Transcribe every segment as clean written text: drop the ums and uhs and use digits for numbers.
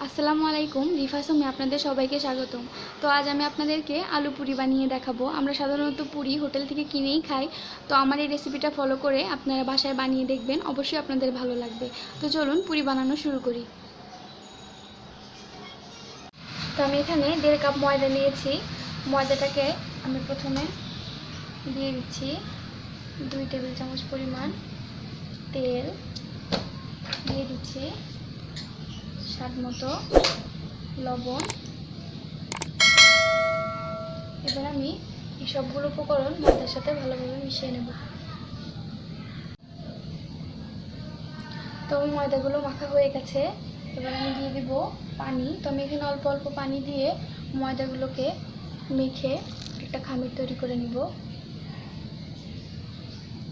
আসসালামু আলাইকুম, রিফাসমে আপনাদের সবাইকে স্বাগতম। তো আজ আমি আপনাদেরকে আলু পুরি বানিয়ে দেখাবো। আমরা সাধারণত পুরি হোটেল থেকে কিনেই খাই। তো আমার এই রেসিপিটা ফলো করে আপনারা বাসায় বানিয়ে দেখবেন, অবশ্যই আপনাদের ভালো লাগবে। তো চলুন পুরি বানানো শুরু করি। তো আমি এখানে 1.5 কাপ ময়দা নিয়েছি। ময়দাটাকে আমি প্রথমে দিয়ে দিচ্ছি 2 টেবিল চামচ পরিমাণ তেল, দিয়ে দিচ্ছি স্বাদ মতো লবণ। এবার আমি এই সবগুলো উপকরণ ময়দার সাথে ভালোভাবে মিশিয়ে নেব। তো ময়দাগুলো মাখা হয়ে গেছে, এবার আমি দিয়ে দিব পানি। তো আমি এখানে অল্প অল্প পানি দিয়ে ময়দাগুলোকে মেখে একটা খামির তৈরি করে নিব।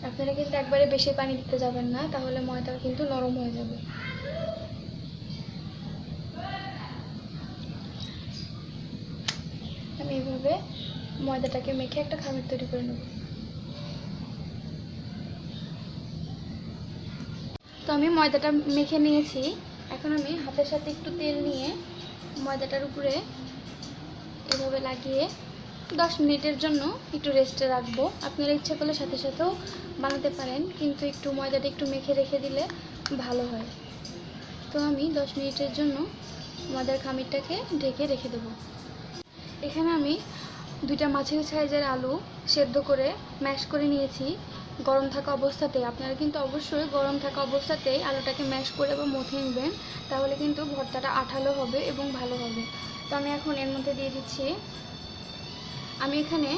আপনারা কিন্তু একবারে বেশি পানি দিতে যাবেন না, তাহলে ময়দা কিন্তু নরম হয়ে যাবে। আমি এইভাবে ময়দাটাকে মেখে একটা খামির তৈরি করে নেব। তো আমি ময়দাটা মেখে নিয়েছি। এখন আমি হাতের সাথে একটু তেল নিয়ে ময়দাটার উপরে এভাবে লাগিয়ে 10 মিনিটের জন্য একটু রেস্টে রাখবো। আপনারা ইচ্ছা করলে সাথে সাথেও বানাতে পারেন, কিন্তু একটু ময়দাটা একটু মেখে রেখে দিলে ভালো হয়। তো আমি 10 মিনিটের জন্য ময়দার খামিরটাকে ঢেকে রেখে দেবো। এখানে আমি 2টা মাঝারি সাইজের আলু সেদ্ধ করে ম্যাশ করে নিয়েছি গরম থাকা অবস্থাতেই। আপনারা কিন্তু অবশ্যই গরম থাকা অবস্থাতেই আলুটাকে ম্যাশ করে বা মথে নেবেন, তাহলে কিন্তু ভর্তাটা আঠালো হবে এবং ভালো হবে। তো আমি এখন এর মধ্যে দিয়ে দিচ্ছি, আমি এখানে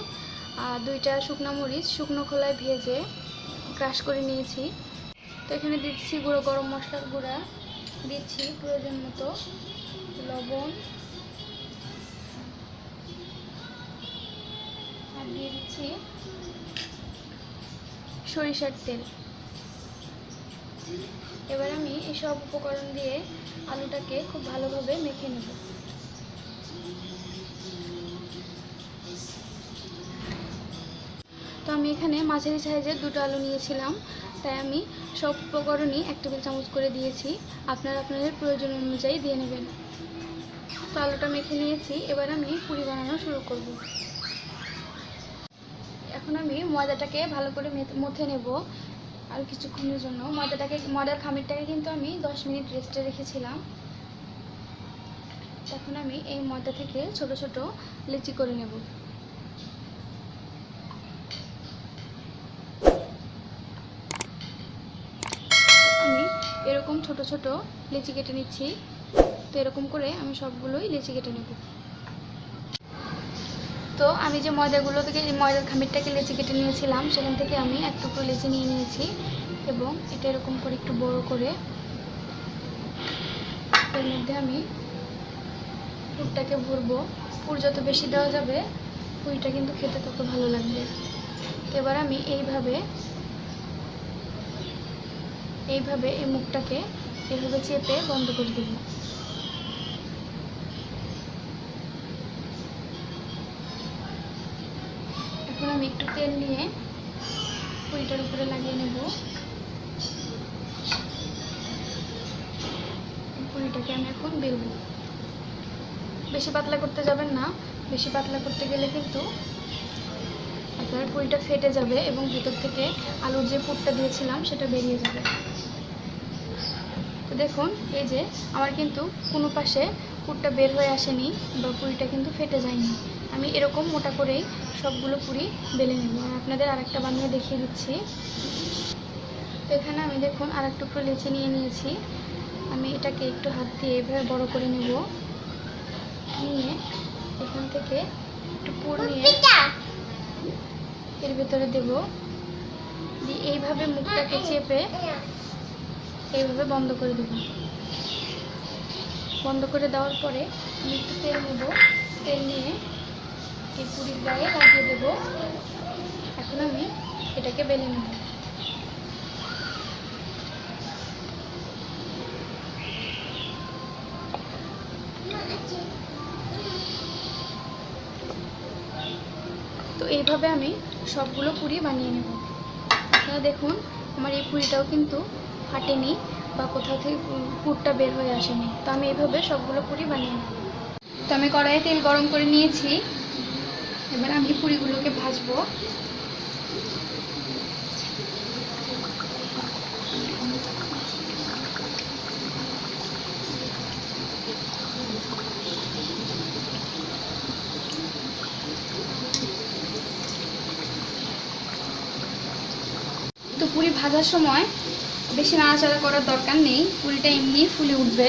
2টা শুকনো মরিচ শুকনো খোলায় ভেজে ক্রাশ করে নিয়েছি। তো এখানে দিচ্ছি গুঁড়ো গরম মশলার গুঁড়া, দিচ্ছি প্রয়োজন মতো লবণ, আর দিয়ে দিচ্ছি সরিষার তেল। এবার আমি এই সব উপকরণ দিয়ে আলুটাকে খুব ভালোভাবে মেখে নেব। তো আমি এখানে মাঝারি সাইজের 2টো আলু নিয়েছিলাম, তাই আমি সব উপকরণই 1 টেবিল চামচ করে দিয়েছি। আপনারা আপনাদের প্রয়োজন অনুযায়ী দিয়ে নেবেন। তো আলুটা মেখে নিয়েছি, এবার আমি পুরি বানানো শুরু করব। এখন আমি ময়দাটাকে ভালো করে মথে নেব আর কিছুক্ষণের জন্য। ময়দার খামিরটাকে কিন্তু আমি 10 মিনিট রেস্টে রেখেছিলাম। এখন আমি এই ময়দা থেকে ছোট ছোট লেচি করে নেব। আমি এরকম ছোট ছোট লেচি কেটে নিচ্ছি। তো এরকম করে আমি সবগুলোই লেচি কেটে নেব। তো আমি যে ময়দার খামিরটাকে লেচি কেটে নিয়েছিলাম, সেখান থেকে আমি এক টুকরো লেচি নিয়ে নিয়েছি এবং এটা এরকম করে একটু বড় করে এর মধ্যে আমি পুরটাকে ভরবো। পুর যত বেশি দেওয়া যাবে পুরিটা কিন্তু খেতে তত ভালো লাগবে। এবার আমি এইভাবে এই মুখটাকে এভাবে চেপে বন্ধ করে দেব। এখন আমি একটু তেল নিয়ে পুরিটার উপরে লাগিয়ে নেব। পুরিটাকে আমি এখন বেলবো। বেশি পাতলা করতে যাবেন না, বেশি পাতলা করতে গেলে কিন্তু আপনার পুরিটা ফেটে যাবে এবং ভিতর থেকে আলুর যে পুরটা দিয়েছিলাম সেটা বেরিয়ে যাবে। তো দেখুন, এই যে আমার কিন্তু কোনো পাশে পুরটা বের হয়ে আসেনি বা পুরিটা কিন্তু ফেটে যায়নি। আমি এরকম মোটা করেই সবগুলো পুরি বেলে নেব। আর আপনাদের আরেকটা বানিয়ে দেখিয়ে দিচ্ছি। তো এখানে আমি দেখুন আরেক টুকরো লেচি নিয়ে নিয়েছি। আমি এটাকে একটু হাত দিয়ে এভাবে বড় করে নেব। নিয়ে এখান থেকে একটু পুর নিয়ে এর ভেতরে দেব। দিয়ে এইভাবে মুখটাকে চেপে এইভাবে বন্ধ করে দেব। বন্ধ করে দেওয়ার পরে আমি একটু তেল নেব। তেল নিয়ে এই পুরির গায়ে লাগিয়ে দেব। এখন আমি এটাকে বেলে নেব। তো এইভাবে আমি সবগুলো পুরি বানিয়ে নেব। আপনারা দেখুন আমার এই পুরিটাও কিন্তু ফাটেনি বা কোথাও থেকে পুরটা বের হয়ে আসেনি। তো আমি এইভাবে সবগুলো পুরি বানিয়ে নেব। তো আমি কড়াইয়ে তেল গরম করে নিয়েছি, এবার আমি পুরিগুলোকে ভাজবো। তো পুরি ভাজার সময় বেশি নাড়াচাড়া করার দরকার নেই, পুরিটা এমনি ফুলে উঠবে।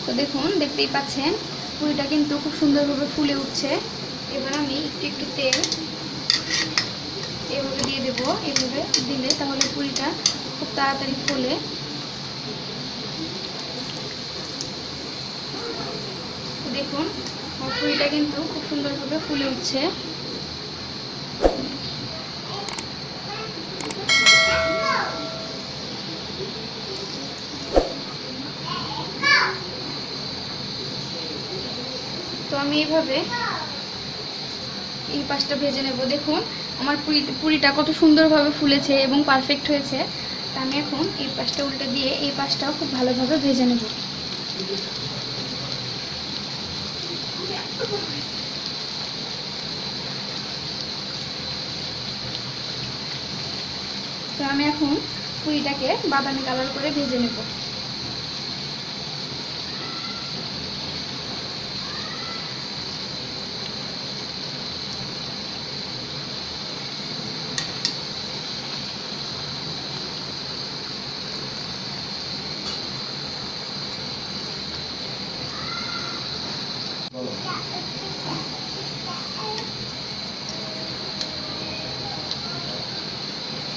তো দেখুন, দেখতেই পাচ্ছেন পুরিটা কিন্তু খুব সুন্দরভাবে ফুলে উঠছে। এবার আমি একটু একটু তেল এভাবে দিয়ে দেবো। এভাবে দিলে তাহলে পুরিটা খুব তাড়াতাড়ি ফুলে। দেখুন পুরিটা কিন্তু খুব সুন্দরভাবে ফুলে উঠছে। তো আমি এইভাবে এই পাশটা ভেজে নেব। দেখুন আমার পুরিটা কত সুন্দরভাবে ফুলেছে এবং পারফেক্ট হয়েছে। তা আমি এখন এই পাশটা উল্টে দিয়ে এই পাশটাও খুব ভালোভাবে ভেজে নেব। তো আমি এখন পুরিটাকে বাদামি কালার করে ভেজে নেব।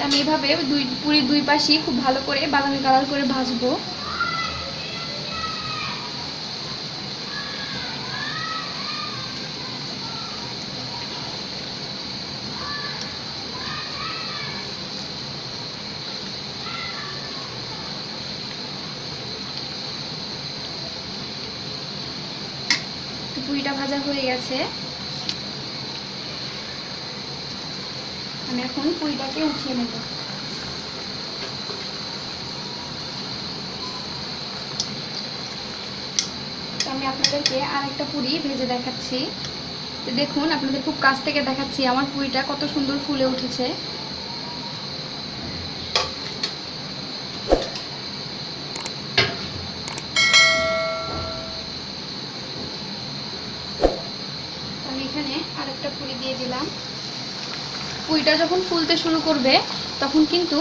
আমি এভাবে পুরি দুই পাশই খুব ভালো করে বাদামি কালার করে ভাজবো। পুরিটা ভাজা হয়ে গেছে, আমি এখন পুরিটাকে উঠিয়ে নেব। তো আমি আপনাদেরকে আরেকটা পুরি ভেজে দেখাচ্ছি। তো দেখুন, আপনাদের খুব কাছ থেকে দেখাচ্ছি আমার পুরিটা কত সুন্দর ফুলে উঠেছে। আমি এখানে আরেকটা পুরি দিয়ে দিলাম। পুরিটা যখন ফুলতে শুরু করবে তখন কিন্তু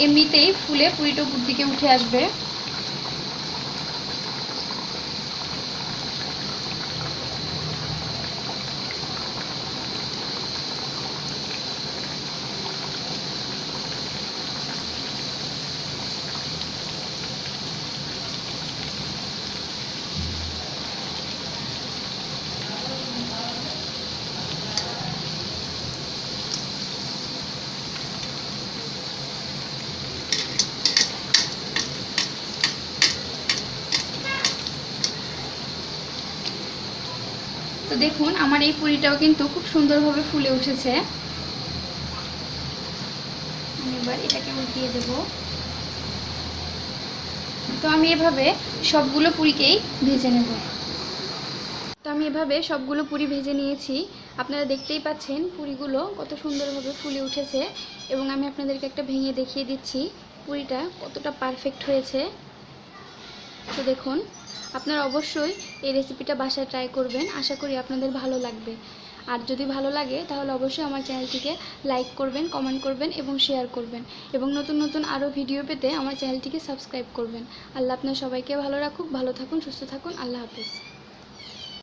এমনিতেই ফুলে পুরিটা উপর দিকে উঠে আসবে। তো দেখুন আমার এই পুরিটাও কিন্তু খুব সুন্দরভাবে ফুলে উঠেছে। আমি এবার এটাকে উল্টিয়ে দেব। তো আমি এভাবে সবগুলো পুরিকেই ভেজে নেব। তো আমি এভাবে সবগুলো পুরি ভেজে নিয়েছি। আপনারা দেখতেই পাচ্ছেন পুরিগুলো কত সুন্দরভাবে ফুলে উঠেছে এবং আমি আপনাদেরকে একটা ভেঙে দেখিয়ে দিচ্ছি পুরিটা কতটা পারফেক্ট হয়েছে। তো দেখুন, আপনারা অবশ্যই এই রেসিপিটা বাসায় ট্রাই করবেন, আশা করি আপনাদের ভালো লাগবে। আর যদি ভালো লাগে তাহলে অবশ্যই আমার চ্যানেলটিকে লাইক করবেন, কমেন্ট করবেন এবং শেয়ার করবেন এবং নতুন নতুন আরও ভিডিও পেতে আমার চ্যানেলটিকে সাবস্ক্রাইব করবেন। আল্লাহ আপনার সবাইকে ভালো রাখুক, ভালো থাকুন, সুস্থ থাকুন। আল্লাহ হাফেজ।